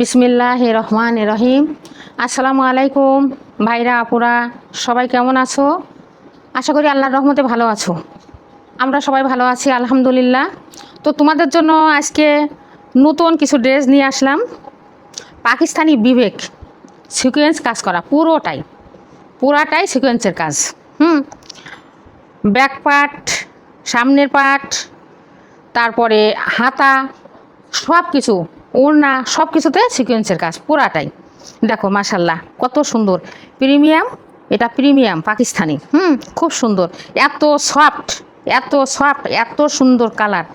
বিসমিল্লাহির রহমানির রহিম। আসসালামু আলাইকুম ভাইরা আপুরা, সবাই কেমন আছো? আশা করি আল্লাহর রহমতে ভালো আছো। আমরা সবাই ভালো আছি আলহামদুলিল্লাহ। তো তোমাদের জন্য আজকে নতুন কিছু ড্রেস নিয়ে আসলাম। পাকিস্তানি বিবেক সিকোয়েন্স কাজ করা, পুরাটাই সিকোয়েন্সের কাজ। ব্যাক পার্ট, সামনের পার্ট, তারপরে হাতা, সব কিছু, ওড়না, সব কিছুতে সিকোয়েন্সের কাজ পুরাটাই। দেখো মাশাল্লাহ কত সুন্দর, প্রিমিয়াম, এটা প্রিমিয়াম পাকিস্তানি। খুব সুন্দর, এত সফট, এত সুন্দর কালার,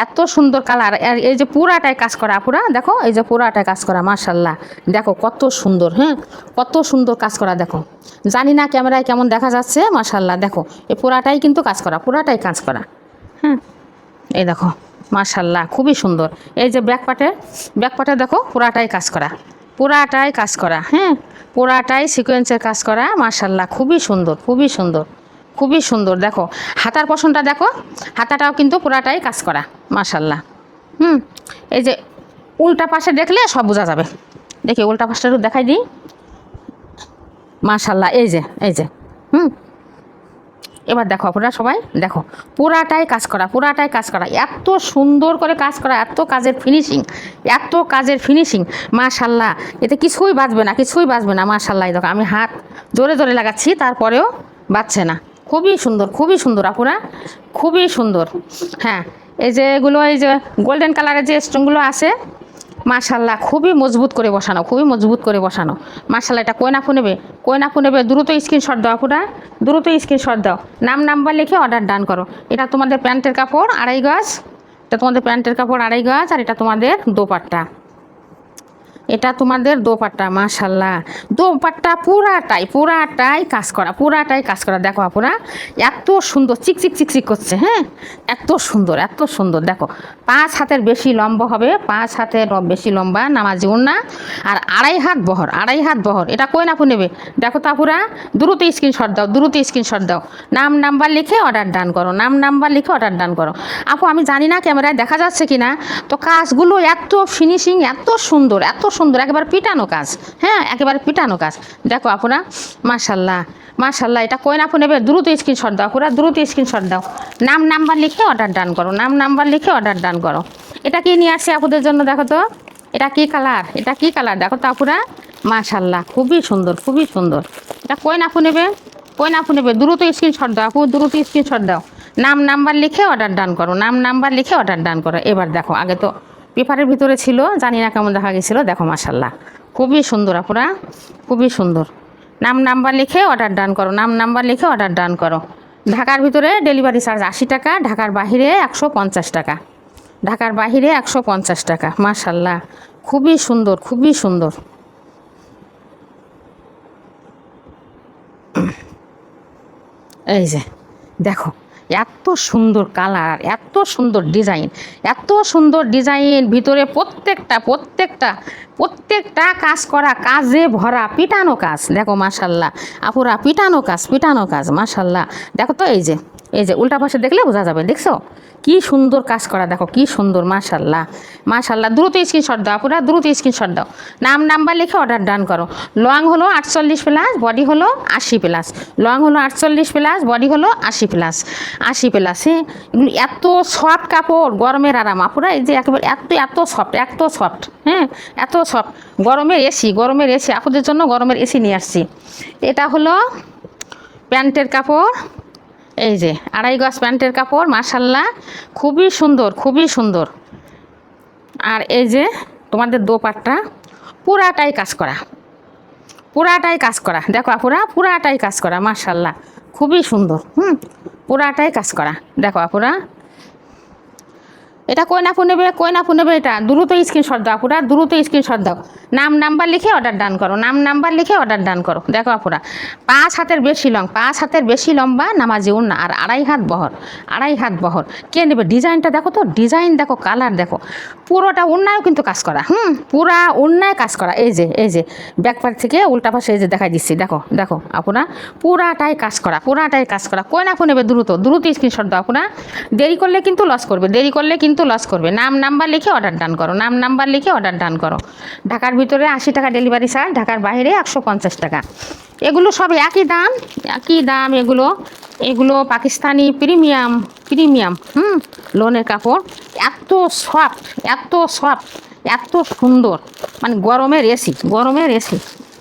এত সুন্দর কালার। আর এই যে পুরাটাই কাজ করা পুরা, দেখো এই যে পুরাটাই কাজ করা মাশাল্লাহ। দেখো কত সুন্দর, কত সুন্দর কাজ করা। দেখো জানি না ক্যামেরায় কেমন দেখা যাচ্ছে, মাশাল্লাহ দেখো এই পুরাটাই কিন্তু কাজ করা, পুরাটাই কাজ করা। এই দেখো মাশাল্লাহ খুবই সুন্দর। এই যে ব্যাক পার্টে দেখো পুরাটাই কাজ করা, পুরাটাই সিকোয়েন্সের কাজ করা। মাশাল্লাহ খুবই সুন্দর, খুবই সুন্দর, খুবই সুন্দর। দেখো হাতার পশনটা দেখো, হাতাটাও কিন্তু পুরাটাই কাজ করা মাশাল্লাহ। এই যে উল্টা পাশে দেখলে সব বোঝা যাবে। দেখি উল্টা পাশটা একটু দেখাই দিই। মাশাল্লাহ এই যে এবার দেখো আপনারা সবাই দেখো, পুরাটাই কাজ করা, এত সুন্দর করে কাজ করা, এত কাজের ফিনিশিং, মাশাল্লাহ। এতে কিছুই বাজবে না, মাশাল্লাহ। দেখো আমি হাত জোরে জোরে লাগাচ্ছি, তারপরেও বাজছে না। খুবই সুন্দর আপুরা, খুবই সুন্দর। হ্যাঁ, এই যে এগুলো, এই যে গোল্ডেন কালারের যে স্টোনগুলো আছে, মাশাল্লাহ খুবই মজবুত করে বসানো, মাশাল্লাহ। এটা কয়না ফোন নেবে দ্রুত স্ক্রিনশট দাও আপুরা, দ্রুত স্ক্রিনশট দাও, নাম্বার লিখে অর্ডার ডান করো। এটা তোমাদের প্যান্টের কাপড় 2.5 গজ, আর এটা তোমাদের দোপাট্টা, মাশাল্লাহ। দোপাট্টা পুরাটাই কাজ করা। দেখো আপুরা এত সুন্দর, চিকচিক করছে। এত সুন্দর। দেখো 5 হাতের বেশি লম্বা হবে, 5 হাতের বেশি লম্বা নামাজি ওড়না, আর 2.5 হাত বহর। এটা কই না নেবে দেখো তো আপুরা, দ্রুত স্ক্রিনশট দাও, নাম্বার লিখে অর্ডার ডান করো। আপু আমি জানি না ক্যামেরায় দেখা যাচ্ছে কিনা, তো কাজগুলো এত ফিনিশিং, এত সুন্দর, একেবারে পিটানো কাজ। দেখো আপুরা মাশাল্লাহ। এটা কয়না ফোন নেবে দ্রুত স্ক্রিনশট দাও আপুরা, নাম্বার লিখে অর্ডার ডান করো। এটা কি নিয়ে আসছে আপুদের জন্য, দেখো তো এটা কি কালার, দেখো তো আপুরা মাশাল্লাহ খুবই সুন্দর। এটা কয়না ফোন নেবে দ্রুত স্ক্রিনশট দাও আপু, নাম্বার লিখে অর্ডার ডান করো। এবার দেখো, আগে তো পেপারের ভিতরে ছিল, জানি না কেমন দেখা গেছিল। দেখো মাশাল্লাহ খুবই সুন্দর আপুরা, খুবই সুন্দর। নাম্বার লিখে অর্ডার ডান করো। ঢাকার ভিতরে ডেলিভারি চার্জ 80 টাকা, ঢাকার বাহিরে 150 টাকা। মাশাল্লাহ খুবই সুন্দর। এই যে দেখো এত সুন্দর কালার, এত সুন্দর ডিজাইন, ভিতরে প্রত্যেকটা কাজ করা, কাজে ভরা, পিটানো কাজ। দেখো মাশাল্লাহ আপুরা, পিটানো কাজ মাশাল্লাহ। দেখো তো এই যে উল্টা পাশে দেখলে বোঝা যাবে, দেখছো কি সুন্দর কাজ করা। দেখো কি সুন্দর, মাশাল্লাহ। দ্রুত স্ক্রিনশট দাও আপুরা, নাম্বার লিখে অর্ডার ডান করো। লং হলো 48 প্লাস, বডি হলো 80 প্লাস। লং হলো 48 প্লাস, বডি হলো 80 প্লাস। এগুলো এত সফট কাপড়, গরমের আরাম আপুরা। এই যে একেবারে এত সফট, এত সফট। গরমের এসি আপুদের জন্য, গরমের এসি নিয়ে আসছি। এটা হলো প্যান্টের কাপড়, এই যে 2.5 গজ প্যান্টের কাপড়, মাশাল্লাহ খুবই সুন্দর। আর এই যে তোমাদের দোপাট্টা পুরাটাই কাজ করা। দেখো আপুরা পুরাটাই কাজ করা, মাশাল্লাহ খুবই সুন্দর। পুরাটাই কাজ করা। দেখো আপুরা এটা কয়না ফোন নেবে এটা দ্রুত স্ক্রিনশট দাও আপুরা, নাম্বার লিখে অর্ডার ডান করো। দেখো আপুরা 5 হাতের বেশি লম্বা নামাজি ওড়না, আর 2.5 হাত বহর। কে নেবে? ডিজাইনটা দেখো তো, দেখো, কালার দেখো, পুরোটা ওড়নায়ও কিন্তু কাজ করা। পুরা ওড়নায় কাজ করা। এই যে ব্যাক পার্ট থেকে উল্টা পাশে এই যে দেখাই দিচ্ছি। দেখো আপুরা পুরাটাই কাজ করা। কয়না ফোন নেবে দ্রুত স্ক্রিনশট দাও আপুরা। দেরি করলে কিন্তু লস করবে, কিন্তু লস করবে। নাম নাম্বার লিখে অর্ডার ডান করো, নাম নাম্বার লিখে অর্ডার ডান করো। ঢাকার ভিতরে 80 টাকা ডেলিভারি চার্জ, ঢাকার বাইরে 150 টাকা। এগুলো সব একই দাম, একই দাম। এগুলো পাকিস্তানি প্রিমিয়াম লোনের কাপড়। এত সফট, এত সফট, এত সুন্দর, মানে গরমের এসি।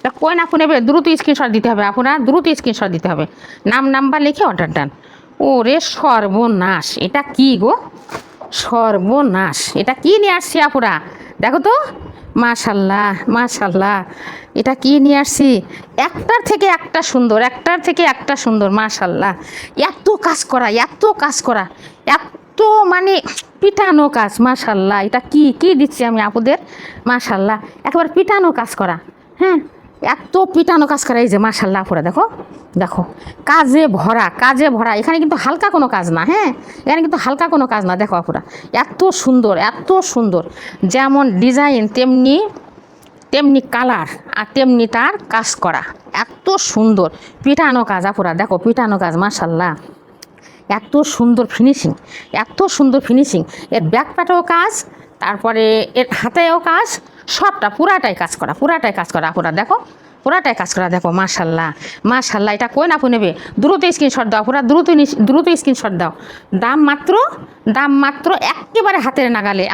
এটা কই না নেবে, দ্রুত স্ক্রিনশট দিতে হবে আপনার, দ্রুত স্ক্রিনশট দিতে হবে। নাম নাম্বার লিখে অর্ডার ডান। ওরে সর্বনাশ, এটা কি গো, সর্বনাশ! এটা কি নিয়ে আসছি আপুরা, দেখো তো। মাশাল্লাহ, এটা কি নিয়ে আসছি? একটার থেকে একটা সুন্দর, মাশাল্লাহ। এত কাজ করা, এত মানে পিটানো কাজ, মাশাল্লাহ। এটা কি দিচ্ছি আমি আপুদের, মাশাল্লাহ, একেবারে পিটানো কাজ করা। হ্যাঁ, এত পিটানো কাজ করা। এই যে মাশাল্লাহ আপুরা, দেখো কাজে ভরা। এখানে কিন্তু হালকা কোনো কাজ না, হ্যাঁ, এখানে কিন্তু হালকা কোনো কাজ না। দেখো আপুরা, এত সুন্দর, যেমন ডিজাইন তেমনি কালার, আর তেমনি তার কাজ করা। এত সুন্দর পিটানো কাজ আপুরা, দেখো পিটানো কাজ, মাশাল্লাহ। এত সুন্দর ফিনিশিং, এর ব্যাক পাটেও কাজ, তারপরে এর হাতেও কাজ, সবটা পুরাটাই কাজ করা আপুরা, দেখো পুরাটাই কাজ করা। দেখো মাশাল্লাহ, এটা কই না আপু নেবে, দ্রুত স্ক্রিনশট দাও পুরা, দ্রুত স্ক্রিনশট দাও। দাম মাত্র একেবারে হাতের নাগালে,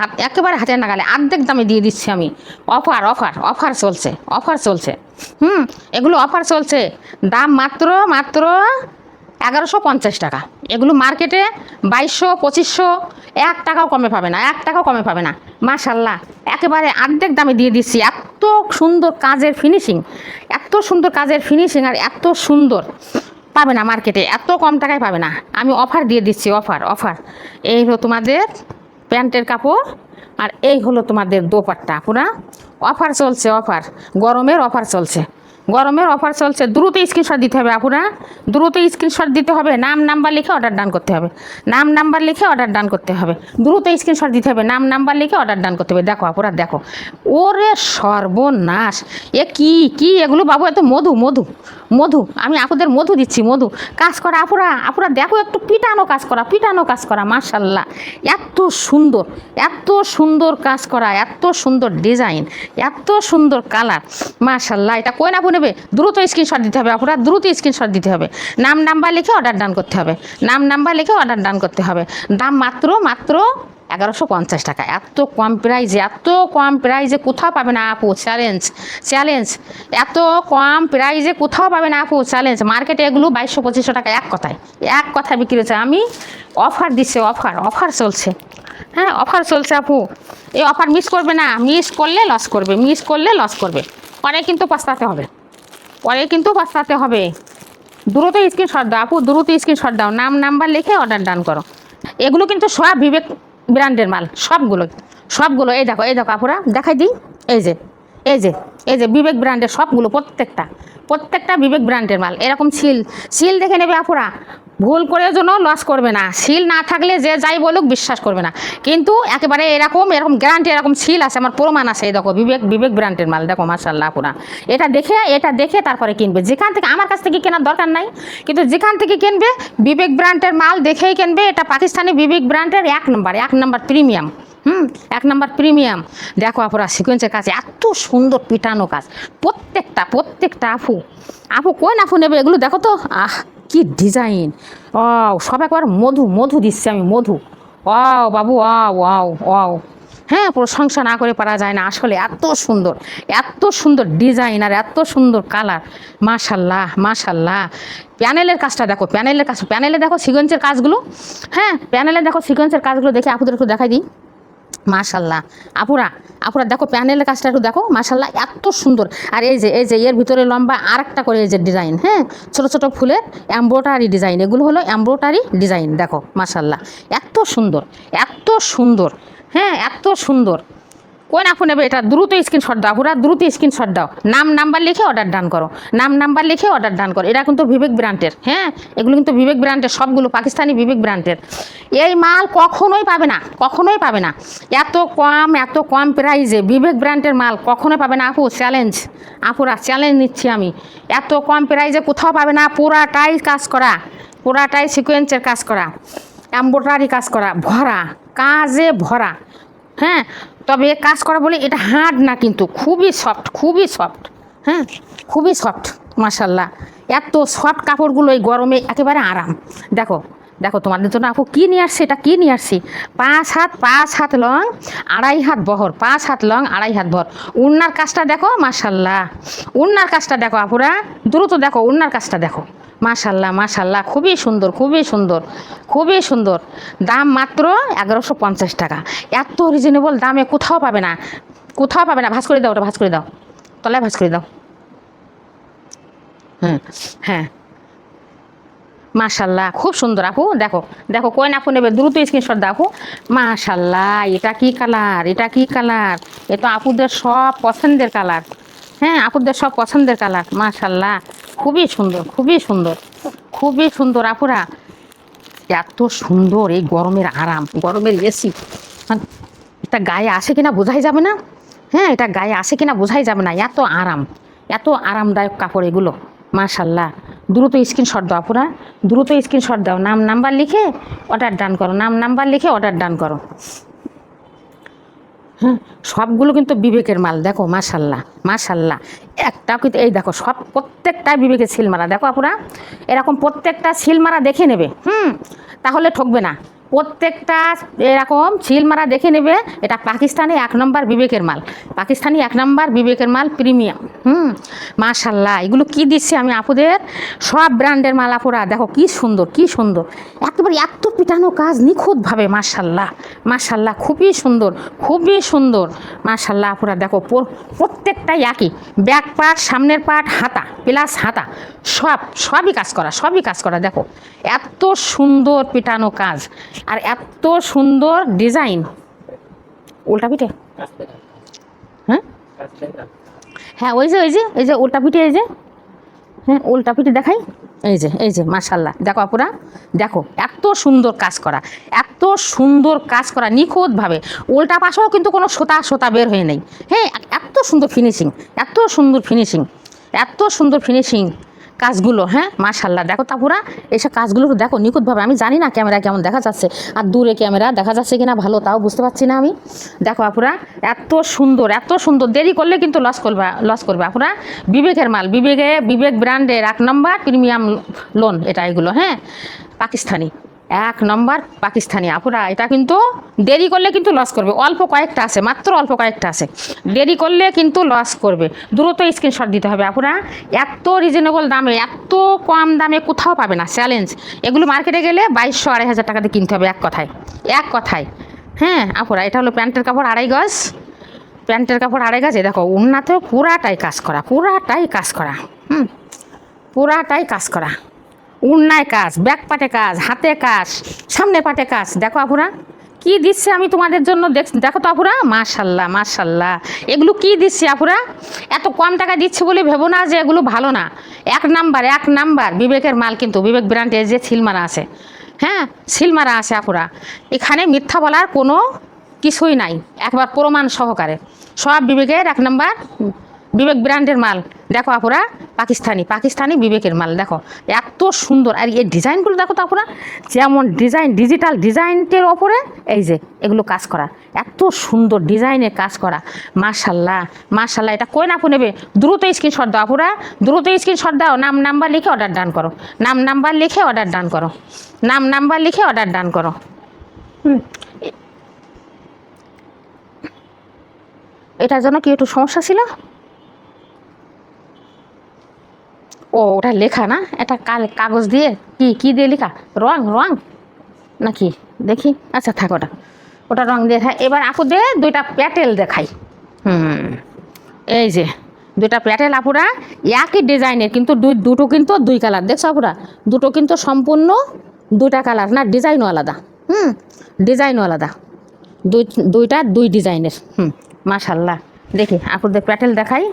অর্ধেক দামে দিয়ে দিচ্ছি আমি। অফার চলছে। এগুলো অফার চলছে। দাম মাত্র 1150 টাকা। এগুলো মার্কেটে 2200, 2500, 1 টাকাও কমে পাবে না, মাশাল্লাহ। একেবারে অর্ধেক দামে দিয়ে দিচ্ছি। এত সুন্দর কাজের ফিনিশিং, আর এত সুন্দর পাবে না মার্কেটে, এত কম টাকায় পাবে না। আমি অফার দিয়ে দিচ্ছি, অফার। এই হলো তোমাদের প্যান্টের কাপড়, আর এই হলো তোমাদের দোপাট্টা। পুরা অফার চলছে, গরমের অফার চলছে। দ্রুত স্ক্রিনশট দিতে হবে আপুরা, নাম নাম্বার লিখে অর্ডার ডান করতে হবে, দ্রুত স্ক্রিনশট দিতে হবে, নাম নাম্বার লিখে অর্ডার ডান করতে হবে। দেখো আপুরা, দেখো, ওরে সর্বনাশ! এ কি এগুলো বাবু, এত মধু। আমি আপুদের মধু দিচ্ছি, কাজ করা আপুরা দেখো, একটু পিটানো কাজ করা, মাশাল্লাহ। এত সুন্দর কাজ করা, এত সুন্দর ডিজাইন, এত সুন্দর কালার, মাশাল্লাহ। এটা কই না নেবে, দ্রুত স্ক্রিনশট দিতে হবে আপুরা, নাম নাম্বার লিখে অর্ডার ডান করতে হবে। দাম মাত্র 1150 টাকা। এত কম প্রাইজে কোথাও পাবে না আপু, চ্যালেঞ্জ। এত কম প্রাইজে কোথাও পাবে না আপু, চ্যালেঞ্জ। মার্কেটে এগুলো 2200-2500 টাকা এক কথায় বিক্রি হচ্ছে। আমি অফার দিচ্ছি, অফার চলছে। হ্যাঁ, অফার চলছে আপু, এই অফার মিস করবে না। মিস করলে লস করবে, পরে কিন্তু পস্তাতে হবে। দ্রুত স্ক্রিনশট দাও আপু, নাম নাম্বার লিখে অর্ডার ডান করো। এগুলো কিন্তু সব বিবেক ব্র্যান্ডের মাল, সবগুলো। এই দেখো আপুরা, দেখাই দিই। এই যে বিবেক ব্র্যান্ডের সবগুলো, প্রত্যেকটা বিবেক ব্র্যান্ডের মাল। এরকম সিল দেখে নেবে আপুরা, ভুল করে যেন লস করবে না। সিল না থাকলে যে যাই বলুক বিশ্বাস করবে না, কিন্তু একেবারে এরকম গ্যারান্টি, এরকম সিল আছে, আমার প্রমাণ আছে। এই দেখো বিবেক ব্র্যান্ডের মাল, দেখো মাশাল্লাহ আপুরা। এটা দেখে তারপরে কিনবে। যেখান থেকে, আমার কাছ থেকে কেনার দরকার নাই, কিন্তু যেখান থেকে কিনবে বিবেক ব্র্যান্ডের মাল দেখেই কিনবে। এটা পাকিস্তানি বিবেক ব্র্যান্ডের এক নম্বর প্রিমিয়াম। 1 নম্বর প্রিমিয়াম। দেখো আপুরা, সিকোয়েন্সের কাজ, এত সুন্দর পিটানো কাজ, প্রত্যেকটা আপু কই না নেবে এগুলো, দেখো তো, কি ডিজাইন! সব একবার মধু দিচ্ছি আমি, বাবু, হ্যাঁ, প্রশংসা না করে পারা যায় না আসলে। এত সুন্দর ডিজাইন, আর এত সুন্দর কালার, মাশাল্লাহ। প্যানেলের কাজটা দেখো, প্যানেলে দেখো সিকোয়েন্সের কাজগুলো। হ্যাঁ, প্যানেলে দেখো সিকোয়েন্সের কাজগুলো, দেখে আপুদের একটু দেখাই দিই। মাশাল্লাহ আপুরা দেখো, প্যানেলের কাজটা একটু দেখো, মাশাল্লাহ, এত সুন্দর। আর এই যে এর ভিতরে লম্বা আরেকটা করে এই যে ডিজাইন, হ্যাঁ, ছোট ফুলের এমব্রয়ডারি ডিজাইন। এগুলো হলো এমব্রয়ডারি ডিজাইন, দেখো মাশাল্লাহ, এত সুন্দর, হ্যাঁ, এত সুন্দর। কই না নেবে, এটা দ্রুত স্ক্রিনশট দাও পুরা, নাম নাম্বার লিখে অর্ডার ডান করো, এটা কিন্তু বিবেক ব্র্যান্ডের। হ্যাঁ, এগুলো কিন্তু বিবেক ব্র্যান্ডের, সবগুলো পাকিস্তানি বিবেক ব্র্যান্ডের। এই মাল কখনোই পাবে না, এত কম প্রাইজে বিবেক ব্র্যান্ডের মাল কখনোই পাবে না আপু। আপুরা চ্যালেঞ্জ নিচ্ছি আমি, এত কম প্রাইজে কোথাও পাবে না। পুরাটাই কাজ করা, পুরাটাই সিকোয়েন্সের কাজ করা, এমব্রয়ডারি কাজ করা, ভরা, কাজে ভরা। হ্যাঁ, তবে কাজ করা বলে এটা হার্ড না, কিন্তু খুবই সফট, খুবই সফট। হ্যাঁ, খুবই সফট মাশাল্লাহ। এত সফট কাপড়গুলো এই গরমে একেবারে আরাম। দেখো দেখো তোমাদের জন্য আপু কী নিয়ে আসছি, এটা কী নিয়ে আসছি। 5 হাত লং, 2.5 হাত বহর, 5 হাত লং 2.5 হাত বহর। উন্নার কাজটা দেখো মাশাল্লাহ, উন্নার কাজটা দেখো আপুরা, দ্রুত দেখো উন্নার কাজটা দেখো মাশাল্লাহ মাশাল্লাহ, খুবই সুন্দর, খুবই সুন্দর, খুবই সুন্দর। দাম মাত্র 1150 টাকা। এত রিজনেবল দামে কোথাও পাবে না, কোথাও পাবে না। ভাঁজ করে দাও, ওটা ভাঁজ করে দাও, তলায় ভাঁজ করে দাও। হ্যাঁ হ্যাঁ মাশাল্লাহ, খুব সুন্দর আপু। দেখো দেখো, কয়েন আপু নেবে দ্রুত স্ক্রিনশট দাও আপু। মাশাল্লাহ, এটা কি কালার, এটা কি কালার, এ তো আপুদের সব পছন্দের কালার। হ্যাঁ, আপুদের সব পছন্দের কালার মাশাল্লাহ, খুবই সুন্দর, খুবই সুন্দর, খুবই সুন্দর আপুরা। এত সুন্দর এই গরমের আরাম, গরমের এসি, এটা গায়ে আসে কিনা বোঝাই যাবে না। হ্যাঁ, এটা গায়ে আসে কিনা বোঝাই যাবে না, এত আরাম, এত আরামদায়ক কাপড় এগুলো মাশাল্লাহ। দ্রুত স্ক্রিনশট দাও আপুরা, দ্রুত স্ক্রিনশট দাও, নাম নাম্বার লিখে অর্ডার ডান করো, নাম নাম্বার লিখে অর্ডার ডান করো। হ্যাঁ, সবগুলো কিন্তু বিবেকের মাল। দেখো মাশাল্লাহ মাশাল্লাহ, একটাও কিন্তু, এই দেখো সব প্রত্যেকটাই বিবেকের সিলমারা। দেখো আপুরা, এরকম প্রত্যেকটা সিলমারা দেখে নেবে, তাহলে ঠকবে না। প্রত্যেকটা এরকম সিলমারা দেখে নেবে। এটা পাকিস্তানি 1 নম্বর বিবেকের মাল, পাকিস্তানি 1 নম্বর বিবেকের মাল, প্রিমিয়াম। মাশাল্লাহ, এগুলো কি দিচ্ছে আমি আপুদের, সব ব্র্যান্ডের মাল আপুরা। দেখো কি সুন্দর, কি সুন্দর, একেবারে এত পিটানো কাজ নিখুঁতভাবে মাশাল্লাহ মাশাল্লাহ, খুবই সুন্দর, খুবই সুন্দর মাশাল্লাহ আপুরা। দেখো প্রত্যেকটাই একই, ব্যাক পার্ট, সামনের পার্ট, হাতা প্লাস হাতা, সবই কাজ করা, সবই কাজ করা। দেখো এত সুন্দর পিটানো কাজ আর এত সুন্দর ডিজাইন। উল্টা পিঠে, হ্যাঁ হ্যাঁ, ওই যে এই যে উল্টা পিঠে, এই যে, হ্যাঁ উল্টা পিঠে দেখাই, এই যে মাশাল্লাহ। দেখো আপুরা, দেখো এত সুন্দর কাজ করা, এত সুন্দর কাজ করা নিখুঁতভাবে। উল্টা পাশেও কিন্তু কোনো সোতা বের হয়ে নেই। হ্যাঁ, এত সুন্দর ফিনিশিং, এত সুন্দর ফিনিশিং, এত সুন্দর ফিনিশিং কাজগুলো। হ্যাঁ মাশাল্লাহ, দেখো তাপুরা এইসব কাজগুলো দেখো নিখুঁতভাবে। আমি জানি না ক্যামেরা কেমন দেখা যাচ্ছে, আর দূরে ক্যামেরা দেখা যাচ্ছে কিনা ভালো তাও বুঝতে পারছি না আমি। দেখো আপুরা, এত সুন্দর, এত সুন্দর। দেরি করলে কিন্তু লস করবে আপুরা। বিবেকের মাল, বিবেক ব্র্যান্ডের 1 নম্বর প্রিমিয়াম লোন এটা, এগুলো হ্যাঁ পাকিস্তানি 1 নম্বর পাকিস্তানি আপুরা। এটা কিন্তু দেরি করলে কিন্তু লস করবে। অল্প কয়েকটা আছে, মাত্র অল্প কয়েকটা আছে, দেরি করলে কিন্তু লস করবে। দ্রুত স্ক্রিনশট দিতে হবে আপুরা। এত রিজনেবল দামে, এত কম দামে কোথাও পাবে না, চ্যালেঞ্জ। এগুলো মার্কেটে গেলে 2200-2500 টাকাতে কিনতে হবে, এক কথায়, এক কথায়। হ্যাঁ আপুরা, এটা হলো প্যান্টের কাপড় 2.5 গজ, প্যান্টের কাপড় 2.5 গজ। দেখো উন্নাতেও পুরাটাই কাজ করা, পুরাটাই কাজ করা, পুরাটাই কাজ করা। উন্নায় কাজ, ব্যাক পাটে কাজ, হাতে কাজ, সামনের পাটে কাজ। দেখো আপুরা কি দিচ্ছে আমি তোমাদের জন্য, দেখো তো আপুরা মাশাল্লাহ মাশাল্লাহ। এগুলো কি দিচ্ছি আপুরা, এত কম টাকা দিচ্ছে বলে ভেবো না যে এগুলো ভালো না। 1 নাম্বার বিবেকের মাল, কিন্তু বিবেক ব্র্যান্ডের যে সিলমারা আছে, হ্যাঁ সিলমারা আছে আপুরা। এখানে মিথ্যা বলার কোনো কিছুই নাই, একবার প্রমাণ সহকারে। সব বিবেকের 1 নাম্বার বিবেক ব্র্যান্ডের মাল। দেখো আপুরা, পাকিস্তানি বিবেকের মাল। দেখো এত সুন্দর, আর এই ডিজাইনগুলো দেখো তো আপুরা, যেমন ডিজাইন, ডিজিটাল ডিজাইনের ওপরে এই যে এগুলো কাজ করা, এত সুন্দর ডিজাইনের কাজ করা মাশাল্লাহ মাশাল্লাহ। এটা কই না আপু নেবে, দ্রুত স্ক্রিনশট দাও আপুরা, দ্রুত স্ক্রিনশট দাও, নাম নাম্বার লিখে অর্ডার ডান করো, নাম নাম্বার লিখে অর্ডার ডান করো, নাম নাম্বার লিখে অর্ডার ডান করো। এটার জন্য কি একটু সমস্যা ছিল? ও ওটা লেখা না, এটা কাগজ দিয়ে কি দিয়ে লেখা, রং নাকি দেখি। আচ্ছা থাক, ওটা রং দিয়ে থাকে। এবার আপুদের 2টা প্যাটেল দেখাই। এই যে 2টা প্যাটেল আপুরা, একই ডিজাইনের, কিন্তু দুটো কিন্তু 2 কালার। দেখছো আপুরা, দুটো কিন্তু সম্পূর্ণ 2টা কালার না, ডিজাইনও আলাদা। ডিজাইনও আলাদা, দুইটা 2 ডিজাইনের। মাশাল্লাহ। দেখি আপুদের প্যাটেল দেখাই।